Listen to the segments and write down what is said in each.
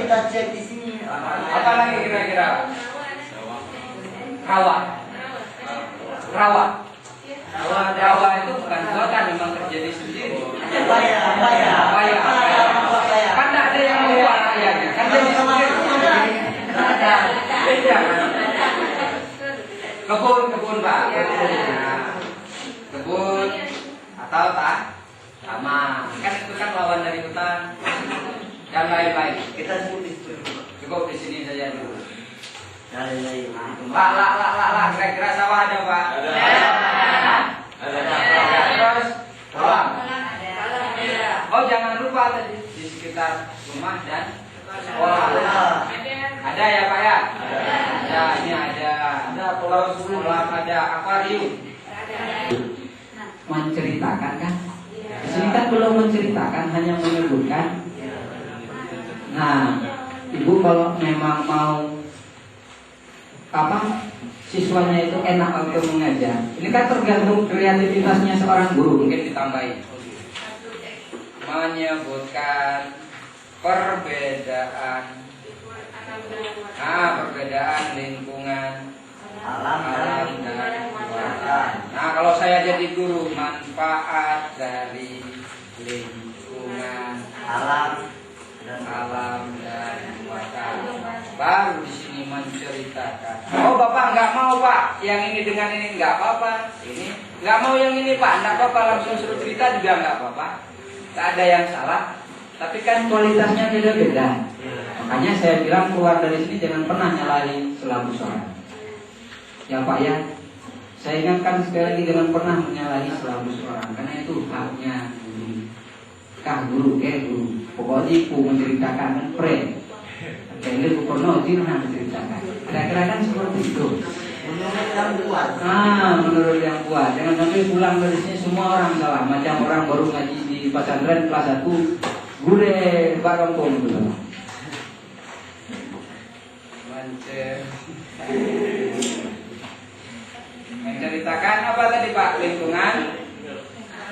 kita cek di sini. Apa lagi kira-kira? Rawa. Rawa. Rawa itu bukan buatan, memang terjadi sendiri. Apa ya? Kan tidak ada yang membuat ayahnya. Kan jadi sendiri. Beda. Kebun Pak. Kebun atau taman. Kan itu kan lawan dari hutan dan lain-lain. Kita sebut itu. Cukup di sini saja dulu. Lain. Lah. Kira-kira sawah ada Pak? Ada. Terus kolam. Oh jangan lupa tadi di sekitar rumah dan sekolah. Ada ya Pak ya? Ada. Ini ada. Kolam ada akuarium. Menceritakan kan? Di sini kan belum menceritakan, hanya menyebutkan. Nah, ibu kalau memang mau siswanya itu enak untuk mengajar. Ini kan tergantung kreativitasnya seorang guru, mungkin ditambahin. Menyebutkan perbedaan lingkungan alam dan buatan. Nah, kalau saya jadi guru, manfaat dari lingkungan alam dan buatan. Baru di sini menceritakan. Oh Bapak nggak mau Pak, yang ini dengan ini nggak apa-apa. Ini nggak mau yang ini Pak, nggak apa-apa, langsung suruh cerita juga nggak apa-apa. Nggak ada yang salah. Tapi kan kualitasnya beda-beda. Makanya saya bilang keluar dari sini jangan pernah nyalahin selalu suara. Ya Pak ya, saya ingatkan sekali lagi jangan pernah menyalahi selalu suara, karena itu haknya guru. Guru. Pokoknya ku menceritakan kan pre. Jadi ku pernah menceritakan. Kira-kira kan seperti itu. Menurut yang buat. Menurut yang buat. Jangan sampai pulang dari sini semua orang salah. Macam orang baru ngaji di pesantren kelas 1, gure bareng pom dulu. Menceritakan apa tadi Pak? Lingkungan.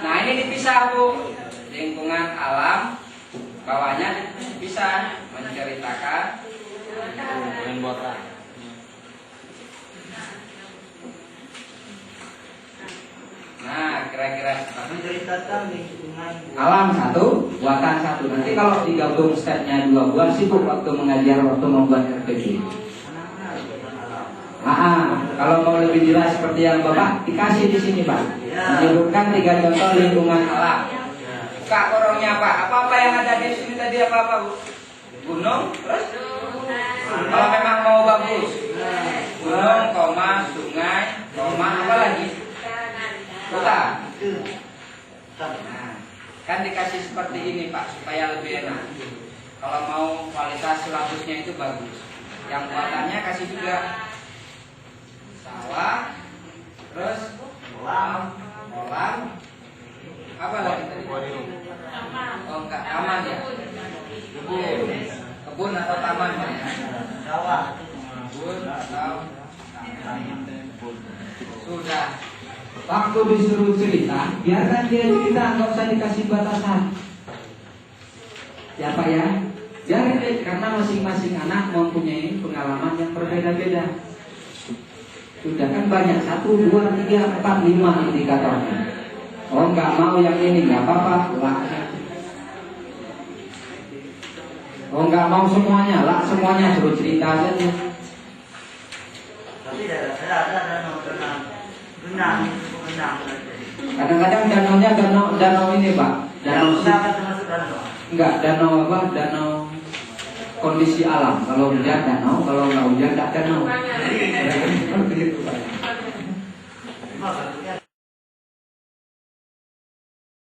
Nah ini dipisah Bu. Lingkungan alam, bawahnya dipisah. Menceritakan lingkungan buatan. Nah kira-kira Menceritakan lingkungan alam 1, buatan 1. Nanti kalau digabung stepnya 2 bulan sibuk waktu mengajar, waktu membuat RPG. Kalau mau lebih jelas seperti yang Bapak dikasih di sini Pak, menyebutkan 3 contoh lingkungan alam. Buka korongnya Pak. Apa-apa yang ada di sini tadi apa-apa Bu? Gunung, terus? Kalau memang mau bagus, gunung, sungai, apa lagi? Hutan. Nah, kan dikasih seperti ini Pak, supaya lebih enak. Kalau mau kualitas silabusnya itu bagus. Yang buatannya kasih juga sawah, terus kolam, apa lagi tadi? Oh enggak, taman ya? Kebun atau taman ya? sawah. Kebun atau taman. Sudah. Waktu disuruh cerita, biarkan dia cerita, nggak usah dikasih batasan. Ya Pak ya? Jangan karena masing-masing anak mempunyai pengalaman yang berbeda-beda. Sudah kan banyak 1, 2, 3, 4, 5 indikatornya. Oh nggak mau yang ini nggak apa-apa lah. Oh nggak mau semuanya lah, semuanya suruh cerita saja. Tapi saya ada renang. Kadang-kadang danaunya danau ini Pak. Danau enggak, danau kondisi alam. Kalau hujan danau, kalau nggak hujan nggak danau.